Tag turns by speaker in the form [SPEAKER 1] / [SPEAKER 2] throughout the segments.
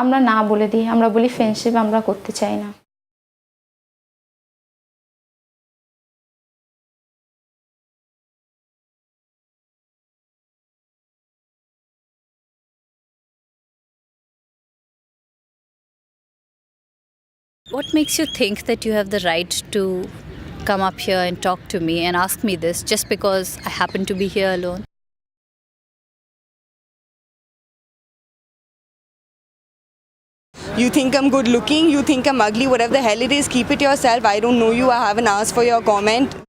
[SPEAKER 1] আমরা না বলে দিই, আমরা বলি ফ্রেন্ডশিপ আমরা করতে চাই না।
[SPEAKER 2] What makes you think that you have the right to come up here and talk to me and ask me this just because I happen to be here alone?
[SPEAKER 3] You think I'm good looking, you think I'm ugly, whatever the hell it is, keep it yourself. I don't know you, I haven't asked for your comment.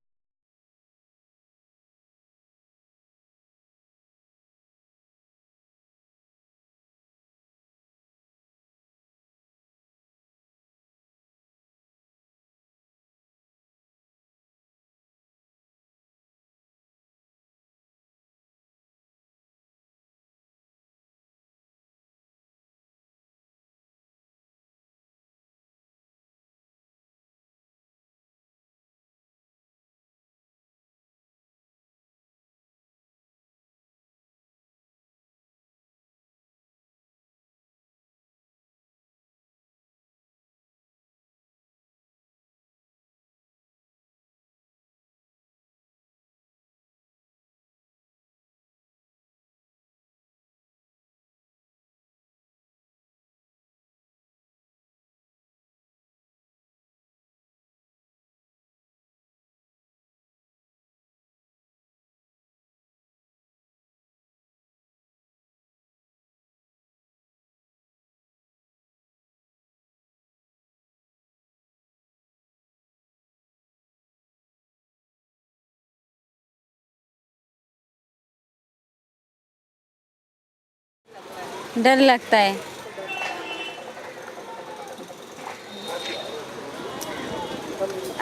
[SPEAKER 2] डर लगता है।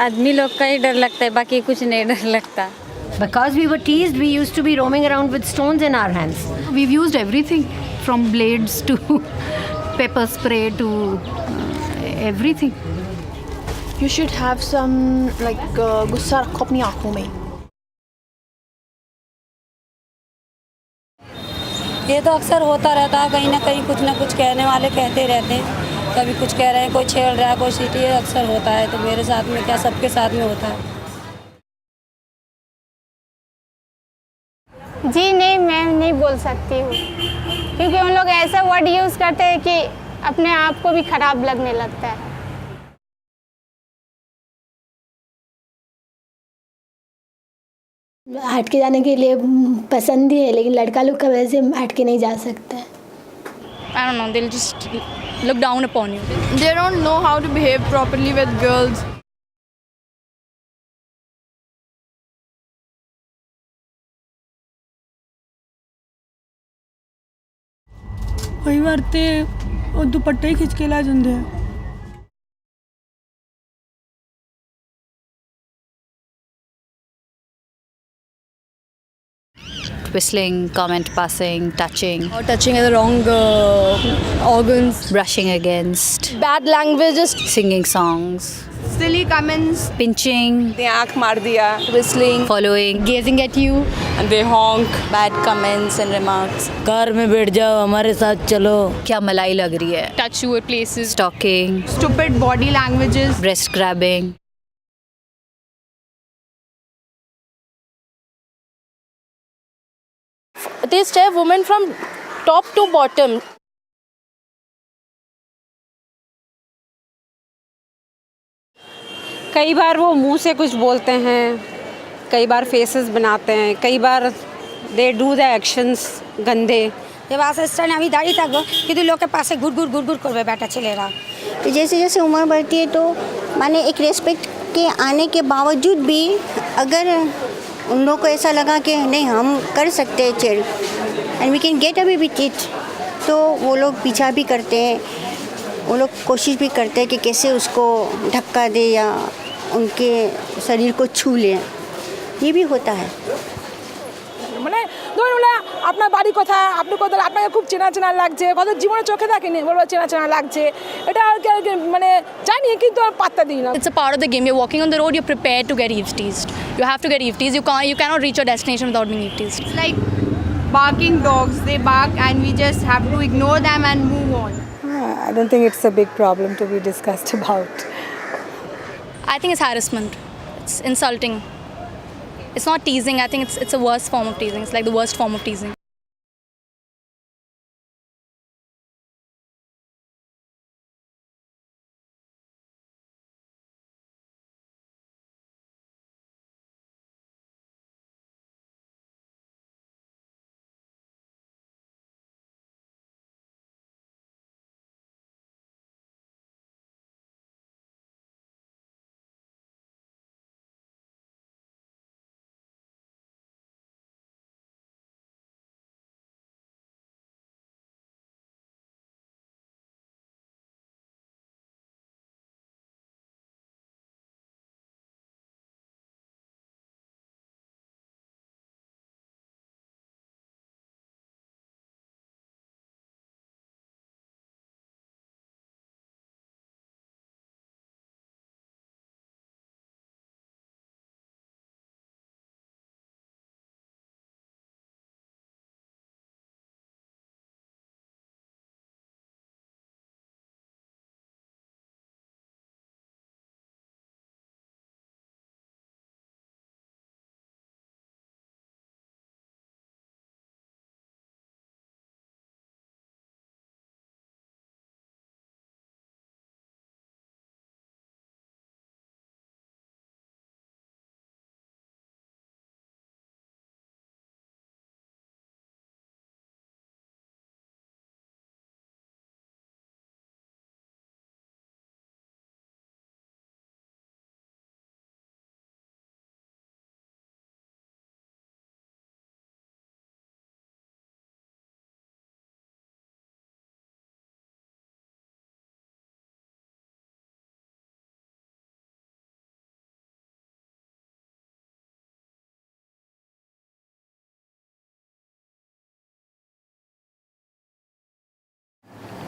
[SPEAKER 2] आदमी लोग का ही डर लगता है, बाकी कुछ नहीं डर लगता।
[SPEAKER 4] Because we were teased, we used to be roaming around with stones in our hands.
[SPEAKER 5] We've used everything from blades to pepper spray to everything.
[SPEAKER 6] You should have some like गुस्सा रखो अपनी आँखों में।
[SPEAKER 7] ये तो अक्सर होता रहता है, कहीं ना कुछ कहने वाले कहते रहते हैं। कभी कुछ कह रहे हैं, कोई छेड़ रहा है, कोई सीटी, ये अक्सर होता है। तो मेरे साथ में क्या, सबके साथ में होता है।
[SPEAKER 1] जी नहीं, मैं नहीं बोल सकती हूँ, क्योंकि उन लोग ऐसा वर्ड यूज़ करते हैं कि अपने आप को भी खराब लगने लगता है।
[SPEAKER 8] हट के जाने के लिए पसंद ही है, लेकिन लड़का लोग का वैसे हट के नहीं जा सकता है।
[SPEAKER 5] I don't know, they'll just look down upon you.
[SPEAKER 6] They don't know how to behave properly with girls.
[SPEAKER 9] कई बार ते ਉਹ ਦੁਪੱਟੇ ਹੀ ਖਿੱਚ ਕੇ ਲੈ ਜਾਂਦੇ ਆ।
[SPEAKER 2] Whistling, comment passing, touching,
[SPEAKER 6] Or touching the wrong organs.
[SPEAKER 2] brushing against,
[SPEAKER 6] Bad languages.
[SPEAKER 2] singing songs,
[SPEAKER 6] Silly comments.
[SPEAKER 2] pinching,
[SPEAKER 3] They आँख मार दिया,
[SPEAKER 6] Whistling.
[SPEAKER 2] following,
[SPEAKER 6] Gazing at you.
[SPEAKER 3] and they honk, bad comments and remarks.
[SPEAKER 7] Car में बैठ जाओ, हमारे साथ चलो।
[SPEAKER 2] क्या मलाई लग रही है,
[SPEAKER 5] Touch you at places.
[SPEAKER 2] stalking,
[SPEAKER 6] Stupid body languages.
[SPEAKER 2] breast grabbing.
[SPEAKER 6] They stare women from top to bottom.
[SPEAKER 10] कई बार वो मुंह से कुछ बोलते हैं, कई बार फेसेस बनाते हैं, कई बार दे डू द एक्शंस गंदे।
[SPEAKER 7] जब असिस्टेंट আমি দাঁড়িয়ে থাকবো, কিন্তু লোকে পাশে ঘুরঘুর করবে বেটা ছেলেরা।
[SPEAKER 8] तो जैसे जैसे उम्र बढ़ती है तो माने एक रेस्पेक्ट के आने के बावजूद भी अगर उन लोगों को ऐसा लगा कि नहीं हम कर सकते हैं chill and we can get away with it, तो वो लोग पीछा भी करते हैं, वो लोग कोशिश भी करते हैं कि कैसे उसको धक्का दे या उनके शरीर को छू लें, ये भी होता है।
[SPEAKER 9] মানে ধরুন আপনার বাড়ি কোথায়, আপনি কোথায়, আপনাকে খুব চেনা চেনা লাগছে, কত জীবনে চোখে দেখেনি, বলবো চেনা চেনা লাগছে, এটা মানে জানি কিন্তু আর পাত্তা দিই না।
[SPEAKER 5] It's a part of the game. You're walking on the road, you're prepared to get eavesdreezed. You have to get eavesdreezed. You cannot reach your destination without being eavesdreezed.
[SPEAKER 6] It's like barking dogs. They bark and we just have to ignore them and move on.
[SPEAKER 9] I don't think it's a big problem to be discussed about.
[SPEAKER 2] I think it's harassment. It's insulting. It's not teasing. I think it's a worst form of teasing. It's like the worst form of teasing.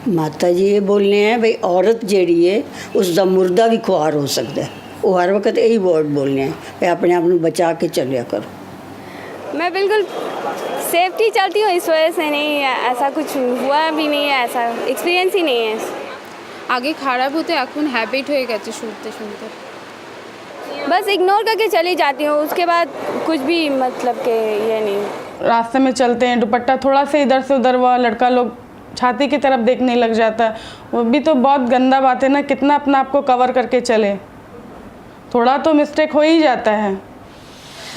[SPEAKER 11] माता जी ये बोलने हैं भाई औरत जेड़ी है उसका मुर्दा भी खुआर हो सकता है। वो हर वक्त यही वर्ड बोलने हैं भाई अपने आप को बचा के चलिया करो।
[SPEAKER 1] मैं बिल्कुल सेफ्टी चलती हूँ, इस वजह से नहीं ऐसा कुछ हुआ भी नहीं है, ऐसा एक्सपीरियंस ही नहीं है।
[SPEAKER 6] आगे खाराप होते এখন हैबिट হয়ে গেছে শুনতে শুনতে
[SPEAKER 1] बस इग्नोर करके चली जाती हूँ, उसके बाद कुछ भी मतलब के ये नहीं।
[SPEAKER 9] रास्ते में चलते हैं, दुपट्टा थोड़ा सा इधर से उधर हुआ, लड़का लोग छाती की तरफ देखने लग जाता है, वो भी तो बहुत गंदा बात है ना। कितना अपना आप को कवर करके चले, थोड़ा तो मिस्टेक हो ही जाता है।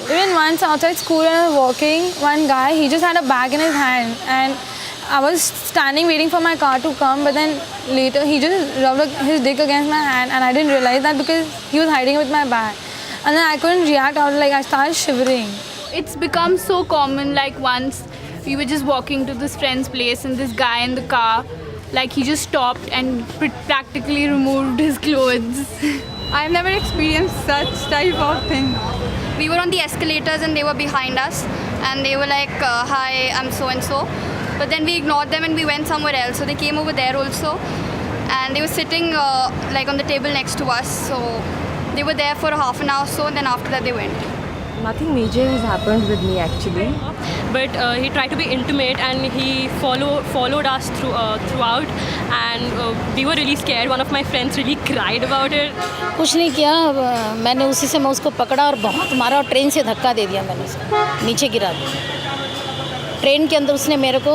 [SPEAKER 6] Even once outside school when I was walking, one guy, he just had a bag in his hand and I was standing waiting for my car to come, but then later he just rubbed his dick against my hand and I didn't realize that because he was hiding with my bag. And then I couldn't react, I started shivering.
[SPEAKER 12] It's become so common, like once we were just walking to this friend's place and this guy in the car, like he just stopped and practically removed his clothes.
[SPEAKER 13] I've never experienced such type of thing.
[SPEAKER 2] We were on the escalators and they were behind us and they were like, hi, I'm so and so. But then we ignored them and we went somewhere else. So they came over there also and they were sitting like on the table next to us. So they were there for a half an hour or so and then after that they went.
[SPEAKER 14] Nothing major has happened with me actually.
[SPEAKER 15] But he tried to be intimate and he followed us throughout and we were really scared. One of my friends really cried about it.
[SPEAKER 16] कुछ नहीं किया, मैंने उसी से मैं उसको पकड़ा और बहुत मारा और ट्रेन से धक्का दे दिया, मैंने उसको नीचे गिरा दिया। ट्रेन के अंदर उसने मेरे को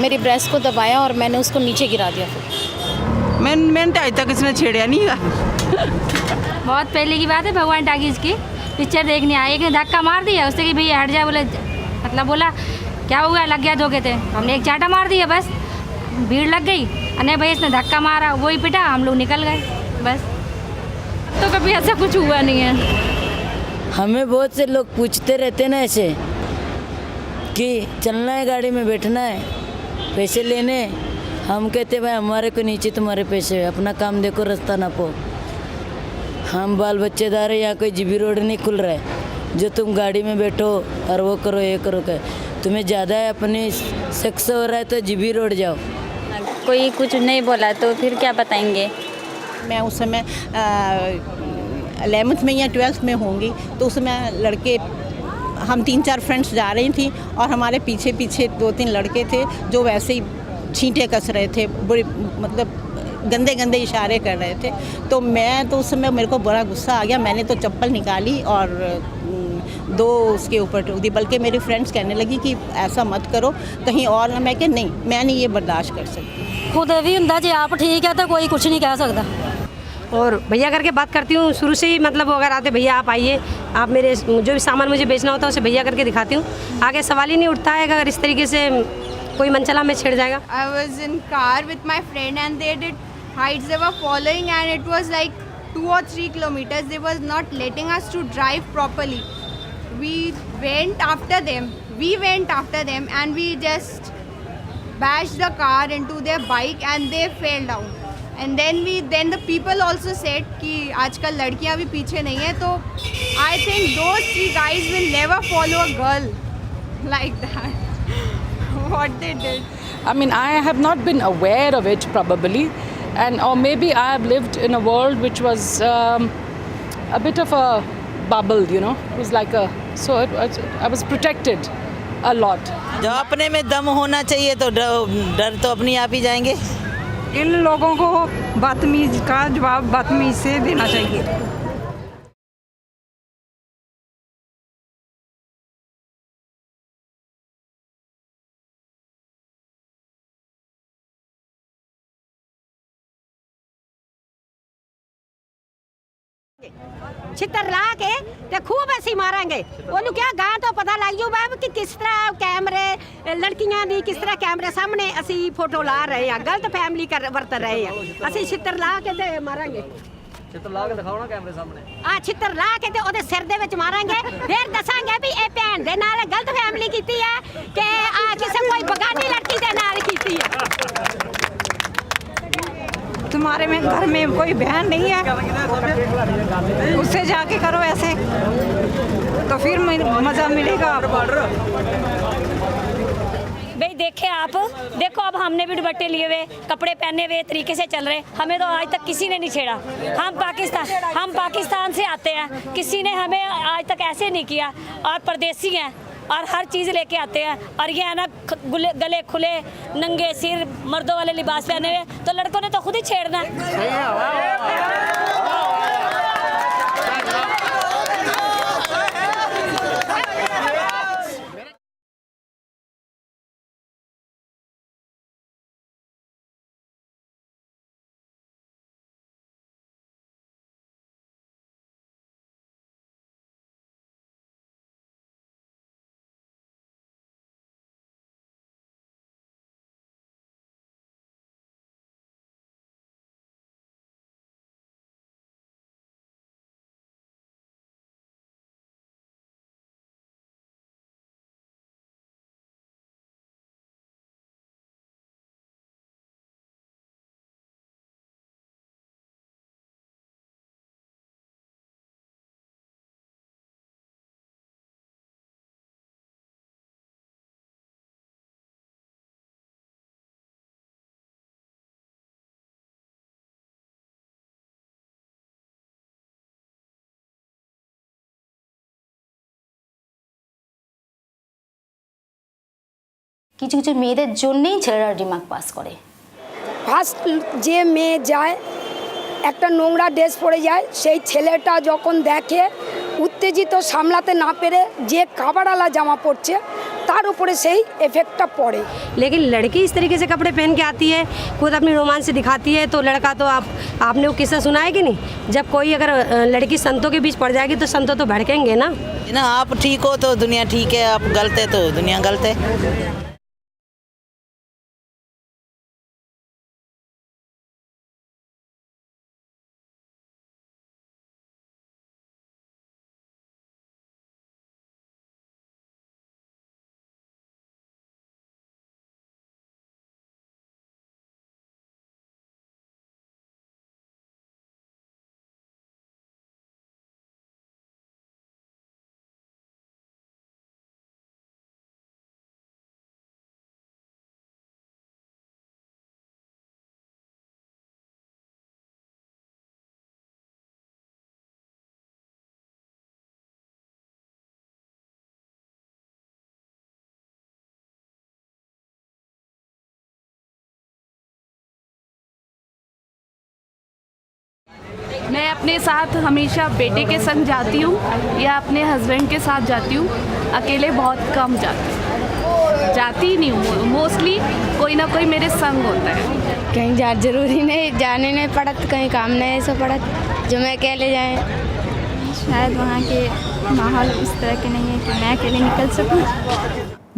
[SPEAKER 16] मेरी ब्रेस्ट को दबाया और मैंने उसको नीचे गिरा दिया।
[SPEAKER 17] मैंने तो आज तक किसी ने छेड़ा नहीं है।
[SPEAKER 18] बहुत पहले की बात है, भगवान टाकीज की पिक्चर देखने आए, एक ने धक्का मार दिया उससे कि भैया हट जा, बोले मतलब बोला क्या हुआ, लग गया धोखे थे, हमने एक चाटा मार दिया, बस भीड़ लग गई, अरे भैया इसने धक्का मारा, वही पिटा, हम लोग निकल गए, बस। तो कभी ऐसा कुछ हुआ नहीं है।
[SPEAKER 19] हमें बहुत से लोग पूछते रहते ना ऐसे कि चलना है, गाड़ी में बैठना है, पैसे लेने, हम कहते भाई हमारे को नीचे तुम्हारे पैसे, अपना काम देखो, रास्ता नापो, हम बाल बच्चेदार है, यहाँ कोई जीबी रोड नहीं खुल रहा है जो तुम गाड़ी में बैठो और वो करो ये करो कर, तुम्हें ज़्यादा है अपनी सेक्स हो रहा है तो जीबी रोड जाओ।
[SPEAKER 20] कोई कुछ नहीं बोला तो फिर क्या बताएंगे।
[SPEAKER 21] मैं उस समय 11th में या 12th में होंगी, तो उस समय लड़के, हम 3-4 फ्रेंड्स जा रही थी और हमारे पीछे पीछे 2-3 लड़के थे जो वैसे ही छींटे कस रहे थे, बुरी मतलब गंदे गंदे इशारे कर रहे थे। तो मैं तो उस समय मेरे को बड़ा गुस्सा आ गया, मैंने तो चप्पल निकाली और दो उसके ऊपर ठोक दी। बल्कि मेरी फ्रेंड्स कहने लगी कि ऐसा मत करो कहीं और ना। मैं कि नहीं, मैं नहीं ये बर्दाश्त कर सकती।
[SPEAKER 4] खुद भी ਹੁੰਦਾ ਜੇ आप ठीक है तो कोई कुछ नहीं कह सकता। और भैया करके बात करती हूँ शुरू से ही, मतलब अगर आते भैया आप आइए, आप मेरे जो भी सामान मुझे बेचना होता है उसे भैया करके दिखाती हूँ। आगे सवाल ही नहीं उठता है कि अगर इस तरीके से कोई मनचला में छिड़ जाएगा।
[SPEAKER 22] I was in car with my friend and they did heights. They were following and it was like 2 or 3 kilometers. They was not letting us to drive properly. We went after them and we just bashed the car into their bike and they fell down. And then the people also said कि आजकल लड़कियां भी पीछे नहीं है। तो I think those 3 guys will never follow a girl like that. What they did.
[SPEAKER 23] I mean, I have not been aware of it probably, or maybe I have lived in a world which was a bit of a bubble, you know. It was like I was protected a lot.
[SPEAKER 17] जब अपने में दम होना चाहिए तो डर तो अपने आप ही जाएंगे।
[SPEAKER 24] इन लोगों को बदतमीज का जवाब बदतमीज से देना चाहिए।
[SPEAKER 4] छितर ला के ते खूब ਅਸੀਂ ਮਾਰਾਂਗੇ ਉਹਨੂੰ ਕਿਹਾ ਗਾਂ ਤੋਂ ਪਤਾ ਲੱਗ ਜੂ ਬਾਬ ਕਿ ਕਿਸ ਤਰ੍ਹਾਂ ਕੈਮਰੇ ਲੜਕੀਆਂ ਦੀ ਕਿਸ ਤਰ੍ਹਾਂ ਕੈਮਰੇ ਸਾਹਮਣੇ ਅਸੀਂ ਫੋਟੋ ਲਾ ਰਹੇ ਆ, ਗਲਤ ਫੈਮਿਲੀ ਵਰਤ ਰਹੇ ਆ। ਅਸੀਂ ਛਿੱਤਰ ਲਾ ਕੇ ਤੇ ਮਾਰਾਂਗੇ। ਛਿੱਤਰ ਲਾ ਕੇ ਦਿਖਾਉਣਾ ਕੈਮਰੇ ਸਾਹਮਣੇ। ਛਿੱਤਰ ਲਾ ਕੇ ਤੇ ਉਹਦੇ ਸਿਰ ਦੇ ਵਿੱਚ ਮਾਰਾਂਗੇ, ਫਿਰ ਦੱਸਾਂਗੇ ਵੀ ਇਹ ਭੈਣ ਦੇ ਨਾਲ ਗਲਤ ਫੈਮਿਲੀ ਕੀਤੀ ਹੈ ਕਿ ਕਿਸੇ ਕੋਈ ਬਗਾਨੀ ਲੜਕੀ ਦੇ ਨਾਲ ਕੀਤੀ ਹੈ।
[SPEAKER 24] तुम्हारे में घर में कोई बहन नहीं है, उससे जाके करो ऐसे तो फिर मज़ा मिलेगा आपको।
[SPEAKER 4] भाई देखे आप, देखो अब हमने भी दुपट्टे लिए हुए, कपड़े पहने हुए तरीके से चल रहे, हमें तो आज तक किसी ने नहीं छेड़ा। हम पाकिस्तान से आते हैं, किसी ने हमें आज तक ऐसे नहीं किया। और परदेसी हैं और हर चीज़ लेके आते हैं और ये है ना गले खुले नंगे सिर मर्दों वाले लिबास पहने हुए, तो लड़कों ने तो खुद ही छेड़ना है।
[SPEAKER 25] কিছু কিছু মেয়েদের জন্যেই ছেলেরা রিমার্ক পাস করে।
[SPEAKER 26] ফার্স্ট যে মেয়ে যায় একটা নোংরা ড্রেস পরে যায়, সেই ছেলেটা যখন দেখে উত্তেজিত সামলাতে না পেরে যে কাবাড়ালা জামা পরছে तार ऊपर से ही इफेक्ट पड़े।
[SPEAKER 4] लेकिन लड़की इस तरीके से कपड़े पहन के आती है, खुद अपनी रोमांस दिखाती है, तो लड़का तो आपने वो किस्सा सुना है कि नहीं, जब कोई अगर लड़की संतों के बीच पड़ जाएगी तो संतों तो भड़केंगे ना।
[SPEAKER 17] आप ठीक हो तो दुनिया ठीक है, आप गलत है तो दुनिया गलत है।
[SPEAKER 12] मैं अपने साथ हमेशा बेटे के संग जाती हूँ या अपने हस्बैंड के साथ जाती हूँ, अकेले बहुत कम जाती ही नहीं हूँ। मोस्टली कोई ना कोई मेरे संग होता है।
[SPEAKER 3] कहीं ज़रूरी नहीं जाने नहीं पड़त, कहीं काम नहीं ऐसा पड़त जो मैं अकेले जाएँ।
[SPEAKER 2] शायद वहाँ के माहौल उस तरह के नहीं है कि मैं अकेले निकल सकूँ।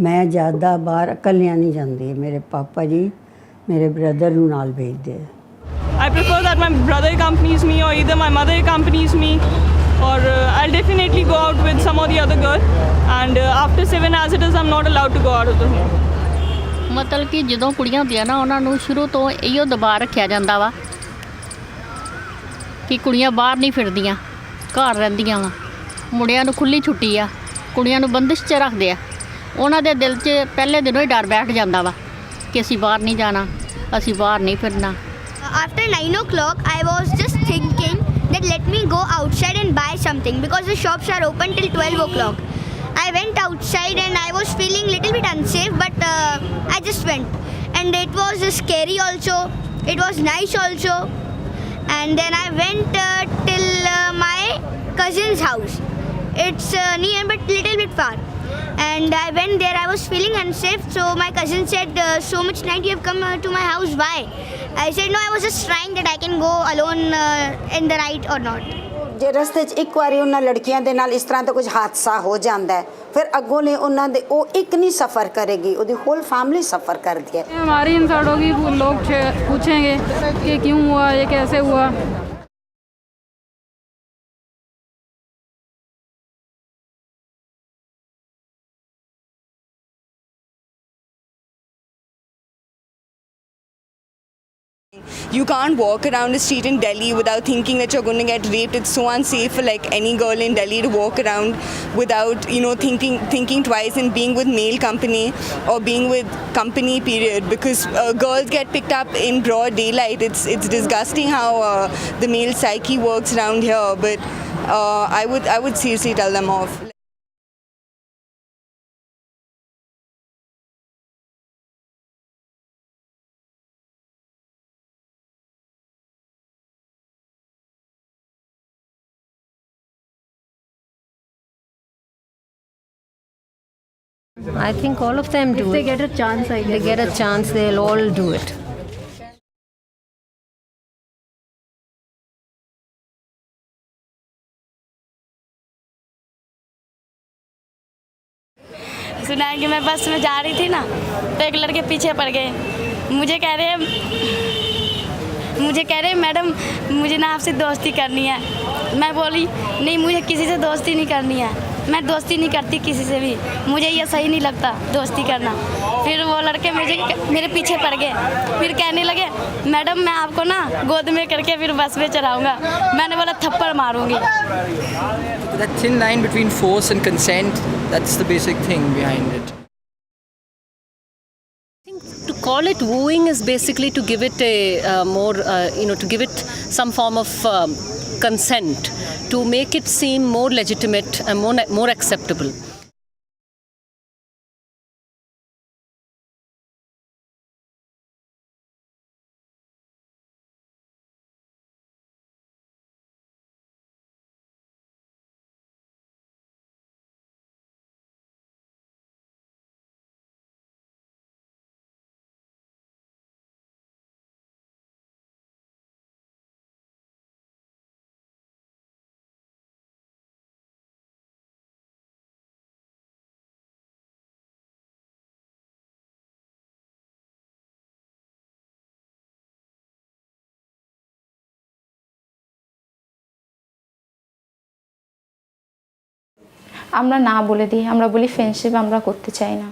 [SPEAKER 5] मैं ज़्यादा बाहर अकलियाँ नहीं जाती, मेरे पापा जी मेरे ब्रदर ਨੂੰ ਨਾਲ भेजते।
[SPEAKER 7] I prefer that my brother accompanies me or either my mother accompanies me, or I'll definitely go out with some or the other girl, and after 7 as it is I'm not allowed to go out of the home.
[SPEAKER 8] ਮਤਲਬ ਕਿ ਜਦੋਂ ਕੁੜੀਆਂ ਹੁੰਦੀਆਂ ਨਾ ਉਹਨਾਂ ਨੂੰ ਸ਼ੁਰੂ ਤੋਂ ਇਹੋ ਦਬਾਅ ਰੱਖਿਆ ਜਾਂਦਾ ਵਾ ਕਿ ਕੁੜੀਆਂ ਬਾਹਰ ਨਹੀਂ ਫਿਰਦੀਆਂ, ਘਰ ਰਹਿੰਦੀਆਂ ਵਾ। ਮੁੰਡਿਆਂ ਨੂੰ ਖੁੱਲੀ ਛੁੱਟੀ ਆ, ਕੁੜੀਆਂ ਨੂੰ ਬੰਦਿਸ਼ 'ਚ ਰੱਖਦੇ ਆ। ਉਹਨਾਂ ਦੇ ਦਿਲ 'ਚ ਪਹਿਲੇ ਦਿਨੋਂ ਹੀ ਡਰ ਬੈਠ ਜਾਂਦਾ ਵਾ ਕਿ ਅਸੀਂ ਬਾਹਰ ਨਹੀਂ ਜਾਣਾ, ਅਸੀਂ ਬਾਹਰ ਨਹੀਂ ਫਿਰਨਾ।
[SPEAKER 3] After 9 o'clock, I was just thinking that let me go outside and buy something because the shops are open till 12 o'clock. I went outside and I was feeling little bit unsafe, but I just went. And it was scary also, it was nice also. And then I went till my cousin's house. It's near but little bit far. And I went there, I was feeling unsafe, so my cousin said, so much night you have come to my house, why? I said, no, I was just trying that I can go alone in the night or not.
[SPEAKER 10] ਜੇ ਰਸਤੇ 'ਚ ਇੱਕ ਵਾਰੀ ਉਹਨਾਂ ਲੜਕੀਆਂ ਦੇ ਨਾਲ ਇਸ ਤਰ੍ਹਾਂ ਦਾ ਕੁਝ ਹਾਦਸਾ ਹੋ ਜਾਂਦਾ ਹੈ, ਫਿਰ ਅੱਗੋਂ ਨੇ ਉਹਨਾਂ ਦੇ ਉਹ ਇੱਕ ਨਹੀਂ ਸफ़ਰ ਕਰੇਗੀ, ਉਹਦੀ होल फैमिली सफ़र करती है।
[SPEAKER 6] हमारी इंसल्ट होगी, लोग पूछेंगे कि क्यों हुआ, ये कैसे हुआ।
[SPEAKER 11] You can't walk around the street in Delhi without thinking that you're going to get raped. It's so unsafe for like any girl in Delhi to walk around without, you know, thinking twice and being with male company or being with company period, because girls get picked up in broad daylight. It's disgusting how the male psyche works around here, but I would seriously tell them off.
[SPEAKER 27] I think all of them do.
[SPEAKER 18] If they get a chance, I guess.
[SPEAKER 27] They get a chance, they'll all do it.
[SPEAKER 2] सुना है कि मैं बस में जा रही थी ना, तो एक लड़के पीछे पड़ गए। मुझे कह रहे मैडम मुझे ना आपसे दोस्ती करनी है। मैं बोली नहीं, मुझे किसी से दोस्ती नहीं करनी है, मैं दोस्ती नहीं करती किसी से भी, मुझे ये सही नहीं लगता दोस्ती करना। फिर वो लड़के मेरे पीछे पड़ गए, फिर कहने लगे मैडम मैं आपको ना गोद में करके फिर बस में चलाऊंगा। मैंने बोला थप्पड़ मारूंगी।
[SPEAKER 28] That thin line between force and consent, that's the basic thing behind it.
[SPEAKER 8] To call it wooing is basically to give it a more, to give it some form of consent, to make it seem more legitimate and more acceptable.
[SPEAKER 29] আমরা না বলে দিই, আমরা বলি friendship আমরা করতে চাই না।